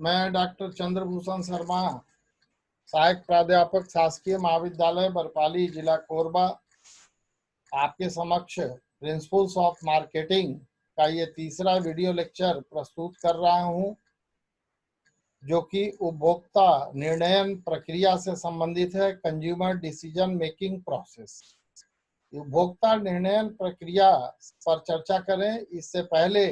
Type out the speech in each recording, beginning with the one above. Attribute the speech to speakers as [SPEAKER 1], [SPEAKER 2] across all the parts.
[SPEAKER 1] मैं डॉक्टर चंद्रभूषण शर्मा, सहायक प्राध्यापक, शासकीय महाविद्यालय बरपाली, जिला कोरबा, आपके समक्ष प्रिंसिपल्स ऑफ मार्केटिंग का ये तीसरा वीडियो लेक्चर प्रस्तुत कर रहा हूं, जो कि उपभोक्ता निर्णयन प्रक्रिया से संबंधित है। Consumer decision making process. उपभोक्ता निर्णयन प्रक्रिया पर चर्चा करें। इससे पहले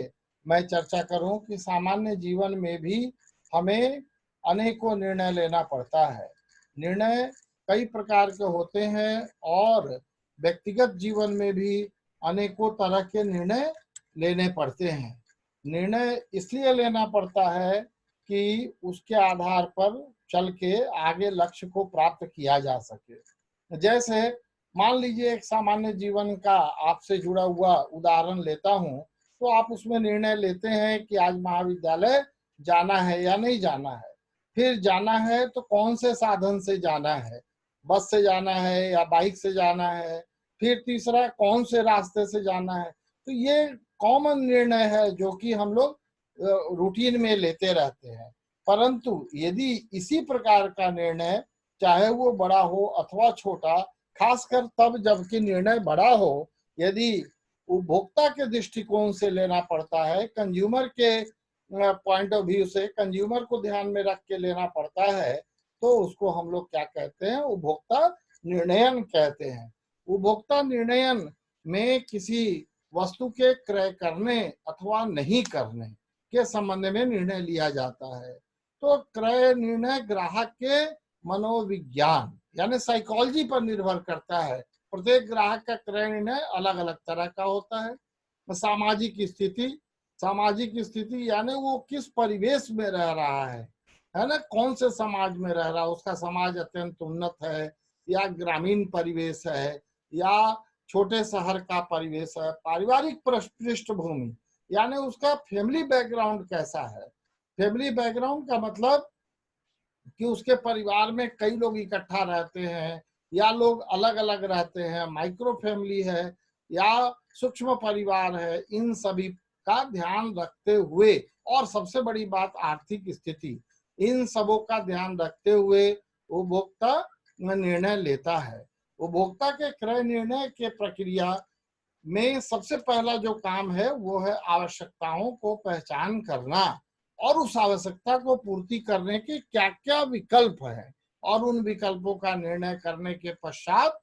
[SPEAKER 1] मैं चर्चा करूं कि सामान्य जीवन में भी हमें अनेकों निर्णय लेना पड़ता है। निर्णय कई प्रकार के होते हैं और व्यक्तिगत जीवन में भी अनेकों तरह के निर्णय लेने पड़ते हैं। निर्णय इसलिए लेना पड़ता है कि उसके आधार पर चल के आगे लक्ष्य को प्राप्त किया जा सके। जैसे मान लीजिए एक सामान्य जीवन का आपसे जुड़ा हुआ उदाहरण लेता हूं, तो आप उसमें निर्णय लेते हैं कि आज महाविद्यालय जाना है या नहीं जाना है। फिर जाना है तो कौन से साधन से जाना है, बस से जाना है या बाइक से जाना है। फिर तीसरा कौन से रास्ते से जाना है। तो ये कॉमन निर्णय है जो कि हम लोग रूटीन में लेते रहते हैं। परंतु यदि इसी प्रकार का निर्णय, चाहे वो बड़ा हो अथवा छोटा, खासकर तब जबकि निर्णय बड़ा हो, यदि उपभोक्ता के दृष्टिकोण से लेना पड़ता है, कंज्यूमर के पॉइंट ऑफ व्यू से, कंज्यूमर को ध्यान में रख के लेना पड़ता है, तो उसको हम लोग क्या कहते हैं? उपभोक्ता निर्णयन कहते हैं। उपभोक्ता निर्णयन में किसी वस्तु के क्रय करने अथवा नहीं करने के संबंध में निर्णय लिया जाता है। तो क्रय निर्णय ग्राहक के मनोविज्ञान यानी साइकोलॉजी पर निर्भर करता है। प्रत्येक ग्राहक का क्रय निर्णय अलग अलग तरह का होता है। सामाजिक स्थिति, सामाजिक स्थिति यानी वो किस परिवेश में रह रहा है ना, कौन से समाज में रह रहा है, उसका समाज अत्यंत उन्नत है या ग्रामीण परिवेश है या छोटे शहर का परिवेश है। पारिवारिक पृष्ठभूमि यानी उसका फैमिली बैकग्राउंड कैसा है। फैमिली बैकग्राउंड का मतलब कि उसके परिवार में कई लोग इकट्ठा रहते हैं या लोग अलग अलग रहते हैं, माइक्रो फैमिली है या सूक्ष्म परिवार है। इन सभी का ध्यान रखते हुए, और सबसे बड़ी बात आर्थिक स्थिति, इन सबों का ध्यान रखते हुए उपभोक्ता निर्णय लेता है। उपभोक्ता के क्रय निर्णय के प्रक्रिया में सबसे पहला जो काम है वो है आवश्यकताओं को पहचान करना और उस आवश्यकता को पूर्ति करने के क्या क्या विकल्प हैं, और उन विकल्पों का निर्णय करने के पश्चात,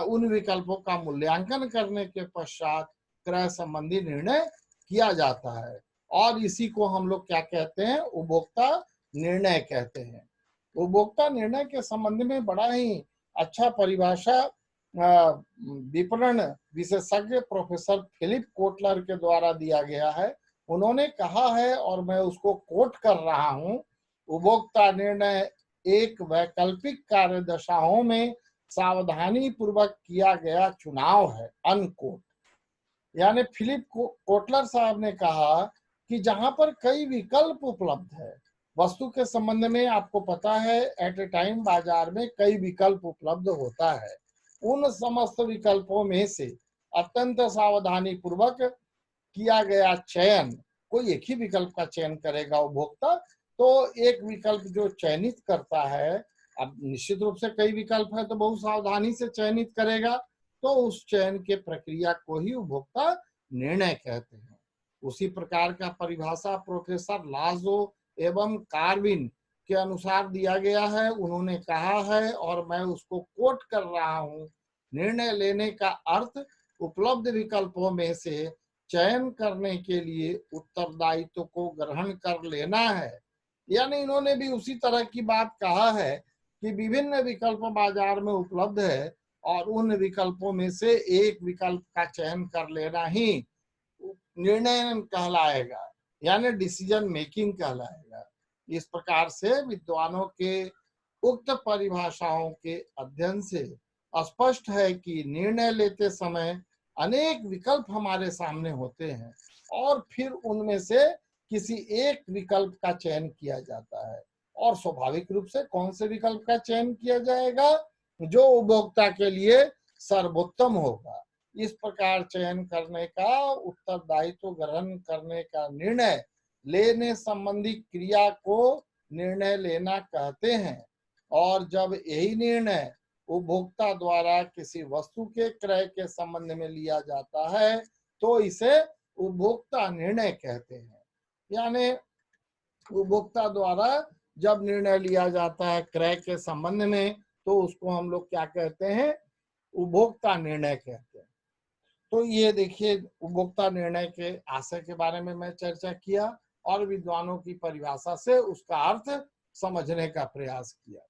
[SPEAKER 1] उन विकल्पों का मूल्यांकन करने के पश्चात क्रय संबंधी निर्णय किया जाता है। और इसी को हम लोग क्या कहते हैं? उपभोक्ता निर्णय कहते हैं। उपभोक्ता निर्णय के संबंध में बड़ा ही अच्छा परिभाषा विपणन विशेषज्ञ प्रोफेसर फिलिप कोटलर के द्वारा दिया गया है। उन्होंने कहा है और मैं उसको कोट कर रहा हूं, उपभोक्ता निर्णय एक वैकल्पिक कार्यदशाओं में सावधानी पूर्वक किया गया चुनाव है, अनकोट। यानी फिलिप कोटलर साहब ने कहा कि जहां पर कई विकल्प उपलब्ध है, वस्तु के संबंध में आपको पता है एट ए टाइम बाजार में कई विकल्प उपलब्ध होता है। उन समस्त विकल्पों में से अत्यंत सावधानी पूर्वक किया गया चयन, कोई एक ही विकल्प का चयन करेगा उपभोक्ता, तो एक विकल्प जो चयनित करता है, अब निश्चित रूप से कई विकल्प है तो बहुत सावधानी से चयनित करेगा, तो उस चयन के प्रक्रिया को ही उपभोक्ता निर्णय कहते हैं। उसी प्रकार का परिभाषा प्रोफेसर लाजो एवं कार्विन के अनुसार दिया गया है। उन्होंने कहा है और मैं उसको कोट कर रहा हूं, निर्णय लेने का अर्थ उपलब्ध विकल्पों में से चयन करने के लिए उत्तरदायित्व को ग्रहण कर लेना है। यानी इन्होंने भी उसी तरह की बात कहा है कि विभिन्न विकल्प बाजार में उपलब्ध है और उन विकल्पों में से एक विकल्प का चयन कर लेना ही निर्णय कहलाएगा, यानी डिसीजन मेकिंग कहलाएगा। इस प्रकार से विद्वानों के उक्त परिभाषाओं के अध्ययन से स्पष्ट है कि निर्णय लेते समय अनेक विकल्प हमारे सामने होते हैं और फिर उनमें से किसी एक विकल्प का चयन किया जाता है। और स्वाभाविक रूप से कौन से विकल्प का चयन किया जाएगा? जो उपभोक्ता के लिए सर्वोत्तम होगा। इस प्रकार चयन करने का, उत्तरदायित्व ग्रहण करने का निर्णय लेने संबंधी क्रिया को निर्णय लेना कहते हैं, और जब यही निर्णय उपभोक्ता द्वारा किसी वस्तु के क्रय के संबंध में लिया जाता है तो इसे उपभोक्ता निर्णय कहते हैं। यानी उपभोक्ता द्वारा जब निर्णय लिया जाता है क्रय के संबंध में तो उसको हम लोग क्या कहते हैं, उपभोक्ता निर्णय कहते हैं। तो ये देखिए उपभोक्ता निर्णय के आशय के बारे में मैं चर्चा किया और विद्वानों की परिभाषा से उसका अर्थ समझने का प्रयास किया।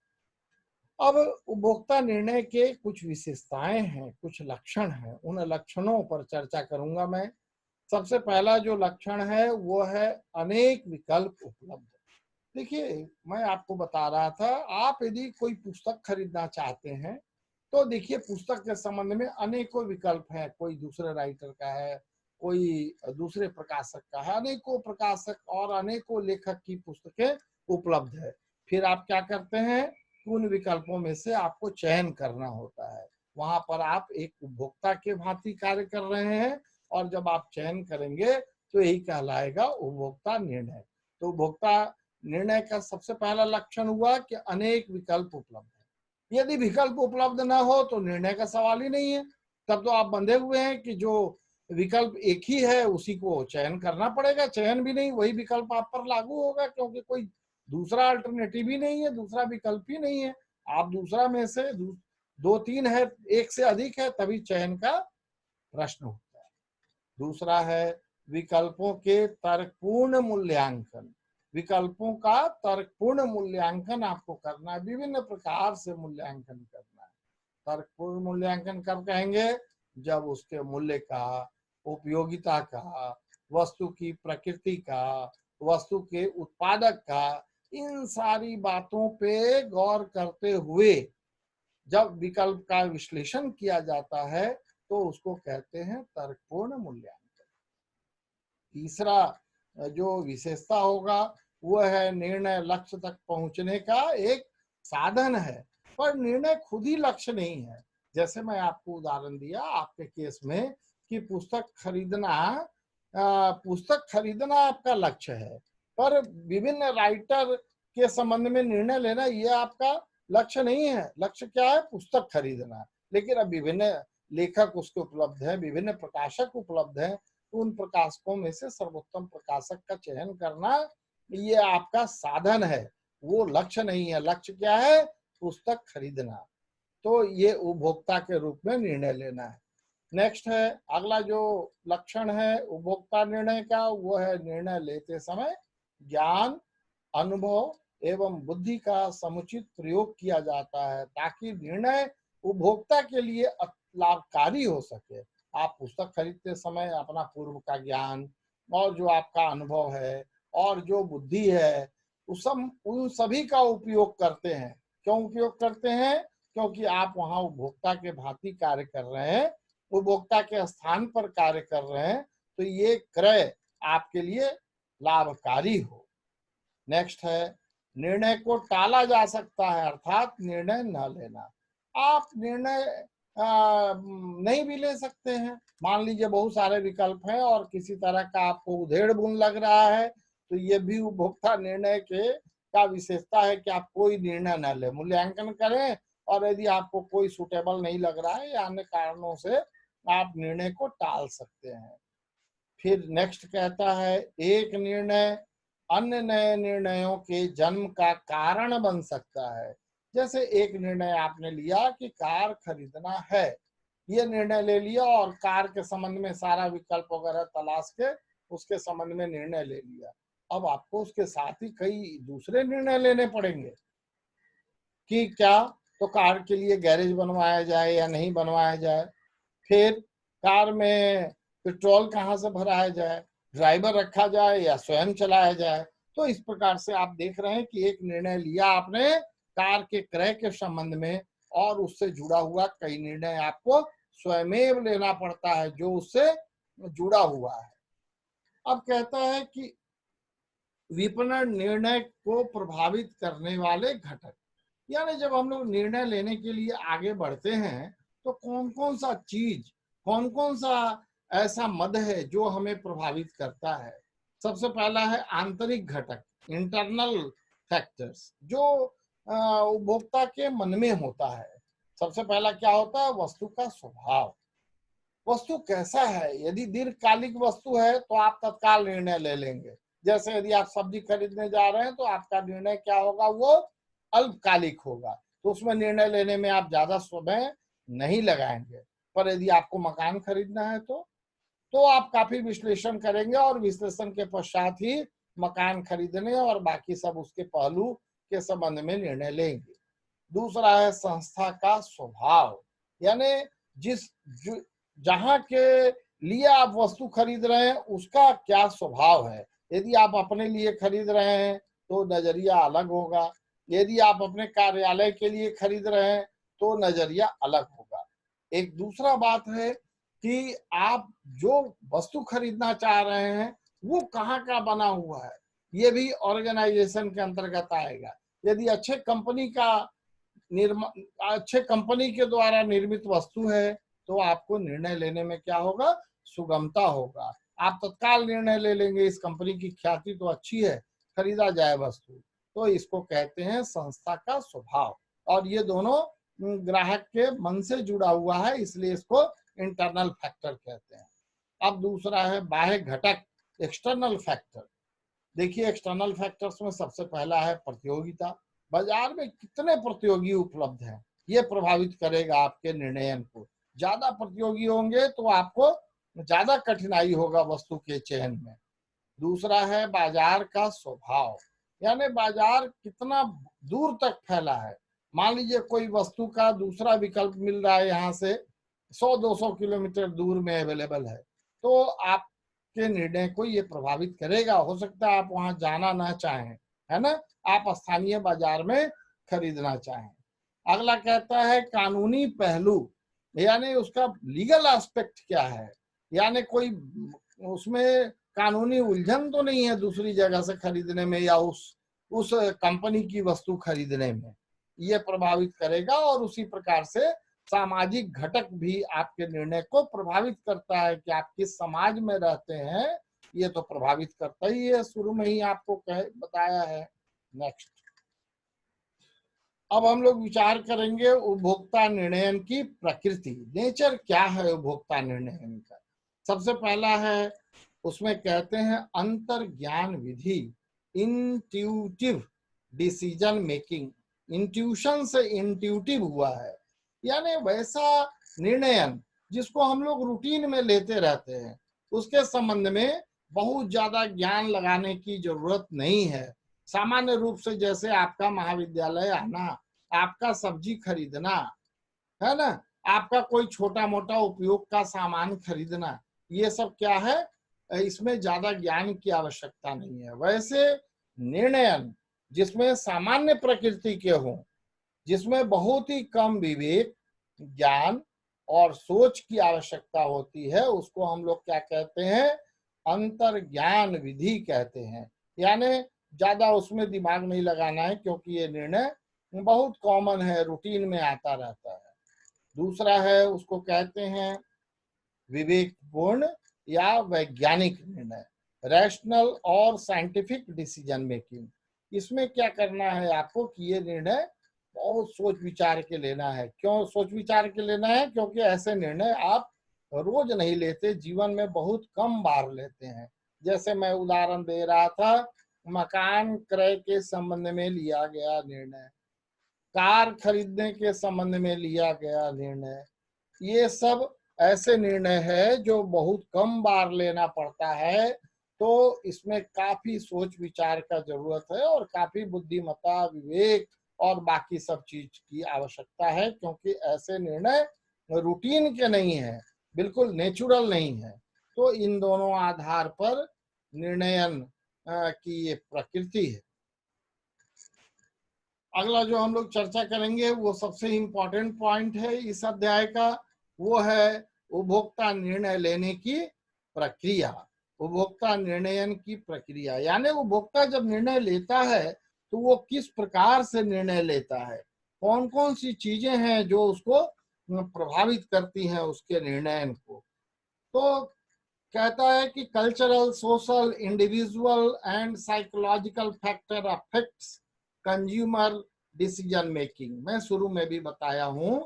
[SPEAKER 1] अब उपभोक्ता निर्णय के कुछ विशेषताएं हैं, कुछ लक्षण हैं, उन लक्षणों पर चर्चा करूंगा मैं। सबसे पहला जो लक्षण है वो है अनेक विकल्प उपलब्ध। देखिए मैं आपको बता रहा था, आप यदि कोई पुस्तक खरीदना चाहते हैं तो देखिए पुस्तक के संबंध में अनेकों विकल्प हैं, कोई दूसरे राइटर का है, कोई दूसरे प्रकाशक का है, अनेकों प्रकाशक और अनेकों लेखक की पुस्तकें उपलब्ध है। फिर आप क्या करते हैं, उन विकल्पों में से आपको चयन करना होता है। वहां पर आप एक उपभोक्ता के भांति कार्य कर रहे हैं और जब आप चयन करेंगे तो यही कहलाएगा उपभोक्ता निर्णय। तो उपभोक्ता निर्णय का सबसे पहला लक्षण हुआ कि अनेक विकल्प उपलब्ध है। यदि विकल्प उपलब्ध न हो तो निर्णय का सवाल ही नहीं है, तब तो आप बंधे हुए हैं कि जो विकल्प एक ही है उसी को चयन करना पड़ेगा। चयन भी नहीं, वही विकल्प आप पर लागू होगा, क्योंकि कोई दूसरा अल्टरनेटिव ही नहीं है, दूसरा विकल्प ही नहीं है। आप दूसरा में से दो तीन है, एक से अधिक है, तभी चयन का प्रश्न होता है। दूसरा है विकल्पों के तर्कपूर्ण मूल्यांकन। विकल्पों का तर्कपूर्ण मूल्यांकन आपको करना है, विभिन्न प्रकार से मूल्यांकन करना है। तर्कपूर्ण मूल्यांकन कब कहेंगे, जब उसके मूल्य का, उपयोगिता का, वस्तु की प्रकृति का, वस्तु के उत्पादक का, इन सारी बातों पे गौर करते हुए जब विकल्प का विश्लेषण किया जाता है तो उसको कहते हैं तर्कपूर्ण मूल्यांकन। तीसरा जो विशेषता होगा वह है निर्णय लक्ष्य तक पहुंचने का एक साधन है, पर निर्णय खुद ही लक्ष्य नहीं है। जैसे मैं आपको उदाहरण दिया आपके केस में कि पुस्तक खरीदना आपका लक्ष्य है, पर विभिन्न राइटर के संबंध में निर्णय लेना यह आपका लक्ष्य नहीं है। लक्ष्य क्या है, पुस्तक खरीदना। लेकिन अब विभिन्न लेखक उसके उपलब्ध हैं, विभिन्न प्रकाशक उपलब्ध हैं, उन प्रकाशकों में से सर्वोत्तम प्रकाशक का चयन करना ये आपका साधन है, वो लक्ष्य नहीं है। लक्ष्य क्या है, पुस्तक खरीदना। तो ये उपभोक्ता के रूप में निर्णय लेना है। नेक्स्ट है अगला जो लक्षण है उपभोक्ता निर्णय का, वो है निर्णय लेते समय ज्ञान, अनुभव एवं बुद्धि का समुचित प्रयोग किया जाता है ताकि निर्णय उपभोक्ता के लिए लाभकारी हो सके। आप पुस्तक खरीदते समय अपना पूर्व का ज्ञान और जो आपका अनुभव है और जो बुद्धि है उन सभी का उपयोग करते हैं। क्यों उपयोग करते हैं, क्योंकि आप वहां उपभोक्ता के भांति कार्य कर रहे हैं, उपभोक्ता के स्थान पर कार्य कर रहे हैं, तो ये क्रय आपके लिए लाभकारी हो। नेक्स्ट है निर्णय को टाला जा सकता है, अर्थात निर्णय न लेना। आप निर्णय नहीं भी ले सकते हैं। मान लीजिए बहुत सारे विकल्प हैं और किसी तरह का आपको उधेड़-बुन लग रहा है, तो ये भी उपभोक्ता निर्णय के का विशेषता है कि आप कोई निर्णय न ले, मूल्यांकन करें और यदि आपको कोई सुटेबल नहीं लग रहा है या अन्य कारणों से आप निर्णय को टाल सकते हैं। फिर नेक्स्ट कहता है एक निर्णय अन्य नए निर्णयों के जन्म का कारण बन सकता है। जैसे एक निर्णय आपने लिया कि कार खरीदना है, ये निर्णय ले लिया और कार के संबंध में सारा विकल्प वगैरह तलाश के उसके संबंध में निर्णय ले लिया। अब आपको उसके साथ ही कई दूसरे निर्णय लेने पड़ेंगे कि क्या तो कार के लिए गैरेज बनवाया जाए या नहीं बनवाया जाए, फिर कार में पेट्रोल कहाँ से भराया जाए, ड्राइवर रखा जाए या स्वयं चलाया जाए। तो इस प्रकार से आप देख रहे हैं कि एक निर्णय लिया आपने कार के क्रय के संबंध में और उससे जुड़ा हुआ कई निर्णय आपको स्वयं लेना पड़ता है जो उससे जुड़ा हुआ है। अब कहता है कि विपणन निर्णय को प्रभावित करने वाले घटक, यानी जब हम लोग निर्णय लेने के लिए आगे बढ़ते हैं तो कौन कौन सा चीज, कौन कौन सा ऐसा मद है जो हमें प्रभावित करता है। सबसे पहला है आंतरिक घटक, इंटरनल फैक्टर्स, जो उपभोक्ता के मन में होता है। सबसे पहला क्या होता है? वस्तु का स्वभाव। वस्तु कैसा है? यदि दीर्घकालिक वस्तु है तो आप तत्काल निर्णय ले लेंगे। जैसे यदि आप सब्जी खरीदने जा रहे हैं तो आपका निर्णय क्या होगा? वो अल्पकालिक होगा, तो उसमें निर्णय लेने में आप ज्यादा समय नहीं लगाएंगे। पर यदि आपको मकान खरीदना है तो आप काफी विश्लेषण करेंगे और विश्लेषण के पश्चात ही मकान खरीदने और बाकी सब उसके पहलू के संबंध में निर्णय लेंगे। दूसरा है संस्था का स्वभाव, यानी जिस जहां के लिए आप वस्तु खरीद रहे हैं उसका क्या स्वभाव है। यदि आप अपने लिए खरीद रहे हैं तो नजरिया अलग होगा, यदि आप अपने कार्यालय के लिए खरीद रहे हैं तो नजरिया अलग होगा। एक दूसरा बात है कि आप जो वस्तु खरीदना चाह रहे हैं वो कहाँ का बना हुआ है, ये भी ऑर्गेनाइजेशन के अंतर्गत आएगा। यदि अच्छे कंपनी के द्वारा निर्मित वस्तु है तो आपको निर्णय लेने में क्या होगा? सुगमता होगा। आप तत्काल निर्णय ले लेंगे, इस कंपनी की ख्याति तो अच्छी है, खरीदा जाए वस्तु। तो इसको कहते हैं संस्था का स्वभाव, और ये दोनों ग्राहक के मन से जुड़ा हुआ है, इसलिए इसको इंटरनल फैक्टर कहते हैं। अब दूसरा है बाह्य घटक, एक्सटर्नल फैक्टर। देखिए, एक्सटर्नल फैक्टर्स में सबसे पहला है प्रतियोगिता। बाजार में कितने प्रतियोगी उपलब्ध हैं, ये प्रभावित करेगा आपके निर्णय को। ज्यादा प्रतियोगी होंगे तो आपको ज्यादा कठिनाई होगा वस्तु के चयन में। दूसरा है बाजार का स्वभाव, यानी बाजार कितना दूर तक फैला है। मान लीजिए कोई वस्तु का दूसरा विकल्प मिल रहा है यहाँ से 100-200 किलोमीटर दूर में अवेलेबल है, तो आपके निर्णय को ये प्रभावित करेगा। हो सकता है आप वहां जाना ना चाहें, है ना, आप स्थानीय बाजार में खरीदना चाहें। अगला कहता है कानूनी पहलू, यानी उसका लीगल एस्पेक्ट क्या है, यानी कोई उसमें कानूनी उलझन तो नहीं है दूसरी जगह से खरीदने में या उस कंपनी की वस्तु खरीदने में, ये प्रभावित करेगा। और उसी प्रकार से सामाजिक घटक भी आपके निर्णय को प्रभावित करता है कि आप किस समाज में रहते हैं, ये तो प्रभावित करता ही है, शुरू में ही आपको बताया है। नेक्स्ट, अब हम लोग विचार करेंगे उपभोक्ता निर्णयन की प्रकृति, नेचर क्या है उपभोक्ता निर्णयन का। सबसे पहला है, उसमें कहते हैं अंतर ज्ञान विधि, इंट्यूटिव डिसीजन मेकिंग। इंट्यूशन से इंट्यूटिव हुआ है, यानी वैसा निर्णयन जिसको हम लोग रूटीन में लेते रहते हैं, उसके संबंध में बहुत ज्यादा ज्ञान लगाने की जरूरत नहीं है। सामान्य रूप से जैसे आपका महाविद्यालय आना, आपका सब्जी खरीदना, है ना, आपका कोई छोटा मोटा उपयोग का सामान खरीदना, ये सब क्या है, इसमें ज्यादा ज्ञान की आवश्यकता नहीं है। वैसे निर्णयन जिसमें सामान्य प्रकृति के हों, जिसमें बहुत ही कम विवेक, ज्ञान और सोच की आवश्यकता होती है, उसको हम लोग क्या कहते हैं? अंतर ज्ञान विधि कहते हैं। यानी ज्यादा उसमें दिमाग नहीं लगाना है, क्योंकि ये निर्णय बहुत कॉमन है, रूटीन में आता रहता है। दूसरा है, उसको कहते हैं विवेकपूर्ण या वैज्ञानिक निर्णय, रैशनल और साइंटिफिक डिसीजन मेकिंग। इसमें क्या करना है आपको कि ये निर्णय बहुत सोच विचार के लेना है। क्यों सोच विचार के लेना है? क्योंकि ऐसे निर्णय आप रोज नहीं लेते, जीवन में बहुत कम बार लेते हैं। जैसे मैं उदाहरण दे रहा था, मकान क्रय के संबंध में लिया गया निर्णय, कार खरीदने के संबंध में लिया गया निर्णय, ये सब ऐसे निर्णय है जो बहुत कम बार लेना पड़ता है। तो इसमें काफी सोच विचार का जरूरत है और काफी बुद्धिमत्ता, विवेक और बाकी सब चीज की आवश्यकता है, क्योंकि ऐसे निर्णय रूटीन के नहीं है, बिल्कुल नेचुरल नहीं है। तो इन दोनों आधार पर निर्णयन की ये प्रकृति है। अगला जो हम लोग चर्चा करेंगे वो सबसे इम्पोर्टेंट पॉइंट है इस अध्याय का, वो है उपभोक्ता निर्णय लेने की प्रक्रिया। उपभोक्ता निर्णयन की प्रक्रिया, यानी उपभोक्ता जब निर्णय लेता है तो वो किस प्रकार से निर्णय लेता है, कौन कौन सी चीजें हैं जो उसको प्रभावित करती हैं उसके निर्णय को। तो कहता है कि cultural, social, individual and psychological factor affects consumer decision making. मैं शुरू में भी बताया हूं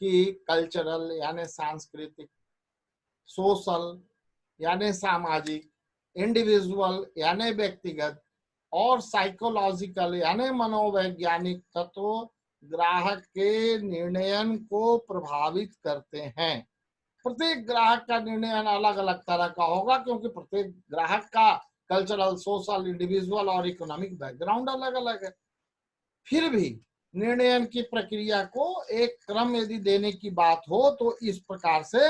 [SPEAKER 1] कि कल्चरल यानी सांस्कृतिक, सोशल यानी सामाजिक, इंडिविजुअल यानी व्यक्तिगत, और साइकोलॉजिकल यानी मनोवैज्ञानिक तत्व ग्राहक के निर्णयन को प्रभावित करते हैं। प्रत्येक ग्राहक का निर्णय अलग अलग तरह का होगा, क्योंकि प्रत्येक ग्राहक का कल्चरल, सोशल, इंडिविजुअल और इकोनॉमिक बैकग्राउंड अलग अलग है। फिर भी निर्णयन की प्रक्रिया को एक क्रम यदि देने की बात हो तो इस प्रकार से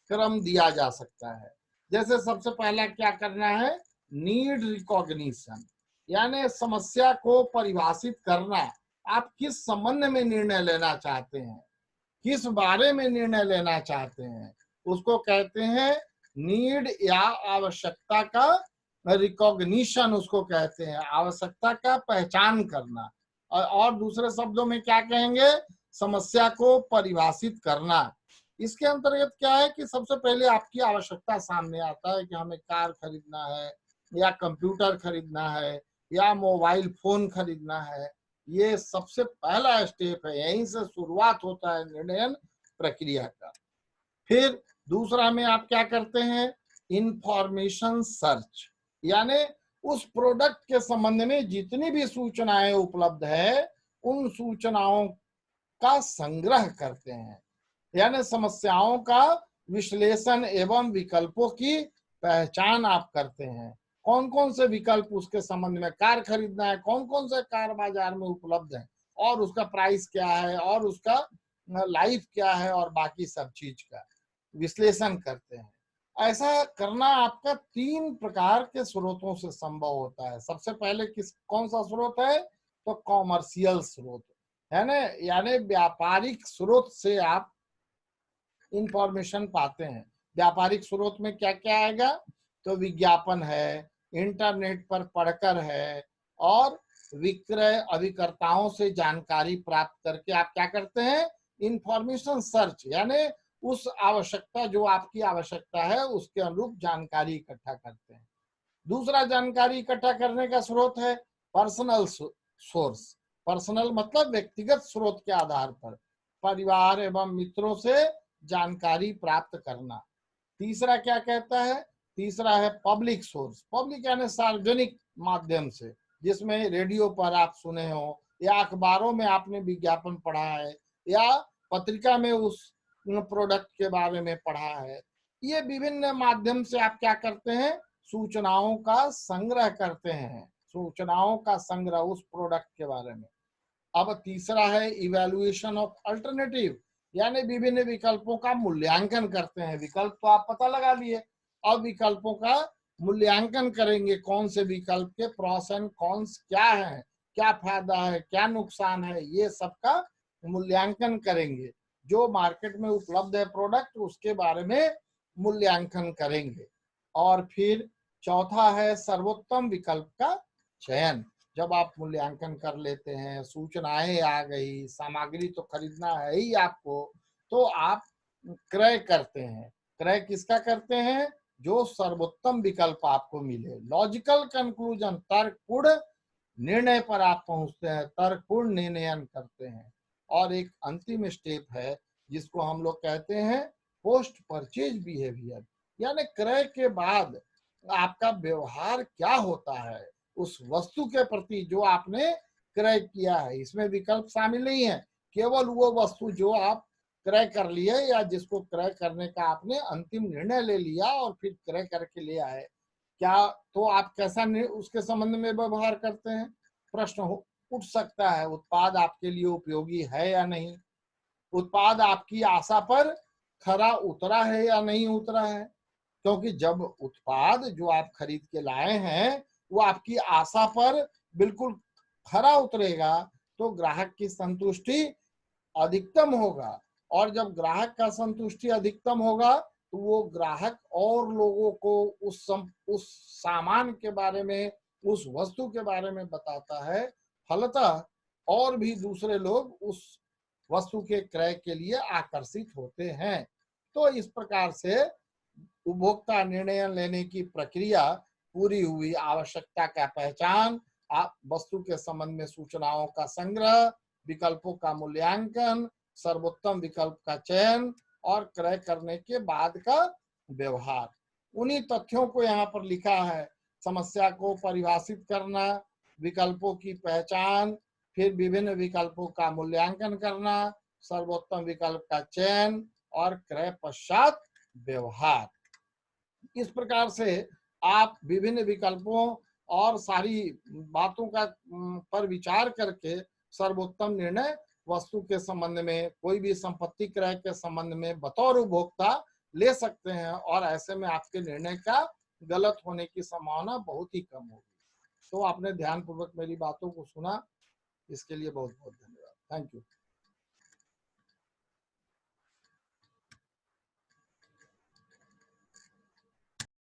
[SPEAKER 1] क्रम दिया जा सकता है। जैसे सबसे पहला क्या करना है, नीड रिकॉग्निशन, यानी समस्या को परिभाषित करना। आप किस संबंध में निर्णय लेना चाहते हैं, किस बारे में निर्णय लेना चाहते हैं, उसको कहते हैं नीड या आवश्यकता का रिकॉग्निशन, उसको कहते हैं आवश्यकता का पहचान करना। और दूसरे शब्दों में क्या कहेंगे, समस्या को परिभाषित करना। इसके अंतर्गत क्या है कि सबसे पहले आपकी आवश्यकता सामने आता है कि हमें कार खरीदना है या कंप्यूटर खरीदना है या मोबाइल फोन खरीदना है। ये सबसे पहला स्टेप है, यहीं से शुरुआत होता है निर्णयन प्रक्रिया का। फिर दूसरा में आप क्या करते हैं, इंफॉर्मेशन सर्च, यानी उस प्रोडक्ट के संबंध में जितनी भी सूचनाएं उपलब्ध है उन सूचनाओं का संग्रह करते हैं, यानी समस्याओं का विश्लेषण एवं विकल्पों की पहचान आप करते हैं। कौन कौन से विकल्प उसके संबंध में, कार खरीदना है, कौन कौन से कार बाजार में उपलब्ध है और उसका प्राइस क्या है और उसका लाइफ क्या है और बाकी सब चीज का विश्लेषण करते हैं। ऐसा करना आपका 3 प्रकार के स्रोतों से संभव होता है। सबसे पहले कौन सा स्रोत है, तो कॉमर्शियल स्रोत है ना, यानी व्यापारिक स्रोत से आप इंफॉर्मेशन पाते हैं। व्यापारिक स्रोत में क्या क्या आएगा, तो विज्ञापन है, इंटरनेट पर पढ़कर है, और विक्रय अभिकर्ताओं से जानकारी प्राप्त करके आप क्या करते हैं, इंफॉर्मेशन सर्च, यानी उस आवश्यकता, जो आपकी आवश्यकता है उसके अनुरूप जानकारी इकट्ठा करते हैं। दूसरा जानकारी इकट्ठा करने का स्रोत है पर्सनल सोर्स। पर्सनल मतलब व्यक्तिगत स्रोत के आधार पर परिवार एवं मित्रों से जानकारी प्राप्त करना। तीसरा क्या कहता है, तीसरा है पब्लिक सोर्स। पब्लिक यानी सार्वजनिक माध्यम से, जिसमें रेडियो पर आप सुने हो या अखबारों में आपने विज्ञापन पढ़ा है या पत्रिका में उस प्रोडक्ट के बारे में पढ़ा है। ये विभिन्न माध्यम से आप क्या करते हैं, सूचनाओं का संग्रह करते हैं, सूचनाओं का संग्रह उस प्रोडक्ट के बारे में। अब तीसरा है इवैल्यूएशन ऑफ अल्टरनेटिव, यानी विभिन्न विकल्पों का मूल्यांकन करते हैं। विकल्प तो आप पता लगा लिए, अब विकल्पों का मूल्यांकन करेंगे, कौन से विकल्प के प्रॉस एंड कॉन्स क्या है, क्या फायदा है, क्या नुकसान है, ये सब का मूल्यांकन करेंगे। जो मार्केट में उपलब्ध है प्रोडक्ट, उसके बारे में मूल्यांकन करेंगे। और फिर चौथा है सर्वोत्तम विकल्प का चयन। जब आप मूल्यांकन कर लेते हैं, सूचनाएं आ गई, सामग्री तो खरीदना है ही आपको, तो आप क्रय करते हैं। क्रय किसका करते हैं, जो सर्वोत्तम विकल्प आपको मिले। लॉजिकल कंक्लूजन, तर्कपूर्ण निर्णय पर आप पहुंचते हैं, तर्कपूर्ण निर्णयन करते हैं। और एक अंतिम स्टेप है जिसको हम लोग कहते हैं पोस्ट परचेज बिहेवियर, यानी क्रय के बाद आपका व्यवहार क्या होता है उस वस्तु के प्रति जो आपने क्रय किया है। इसमें विकल्प शामिल नहीं है, केवल वो वस्तु जो आप क्रय कर लिए या जिसको क्रय करने का आपने अंतिम निर्णय ले लिया और फिर क्रय करके ले आए, क्या तो आप कैसा उसके संबंध में व्यवहार करते हैं। प्रश्न उठ सकता है, उत्पाद आपके लिए उपयोगी है या नहीं, उत्पाद आपकी आशा पर खरा उतरा है या नहीं उतरा है। क्योंकि जब उत्पाद जो आप खरीद के लाए हैं वो आपकी आशा पर बिल्कुल खरा उतरेगा तो ग्राहक की संतुष्टि अधिकतम होगा, और जब ग्राहक का संतुष्टि अधिकतम होगा तो वो ग्राहक और लोगों को उस सामान के बारे में, उस वस्तु के बारे में बताता है। फलतः और भी दूसरे लोग उस वस्तु के क्रय के लिए आकर्षित होते हैं। तो इस प्रकार से उपभोक्ता निर्णय लेने की प्रक्रिया पूरी हुई, आवश्यकता का पहचान, वस्तु के संबंध में सूचनाओं का संग्रह, विकल्पों का मूल्यांकन, सर्वोत्तम विकल्प का चयन और क्रय करने के बाद का व्यवहार। उन्हीं तथ्यों को यहाँ पर लिखा है। समस्या को परिभाषित करना, विकल्पों की पहचान, फिर विभिन्न विकल्पों का मूल्यांकन करना, सर्वोत्तम विकल्प का चयन और क्रय पश्चात व्यवहार। इस प्रकार से आप विभिन्न विकल्पों और सारी बातों का पर विचार करके सर्वोत्तम निर्णय वस्तु के संबंध में, कोई भी संपत्ति क्रय के संबंध में बतौर उपभोक्ता ले सकते हैं, और ऐसे में आपके निर्णय का गलत होने की संभावना बहुत ही कम होगी। तो आपने ध्यानपूर्वक मेरी बातों को सुना, इसके लिए बहुत बहुत धन्यवाद। Thank you.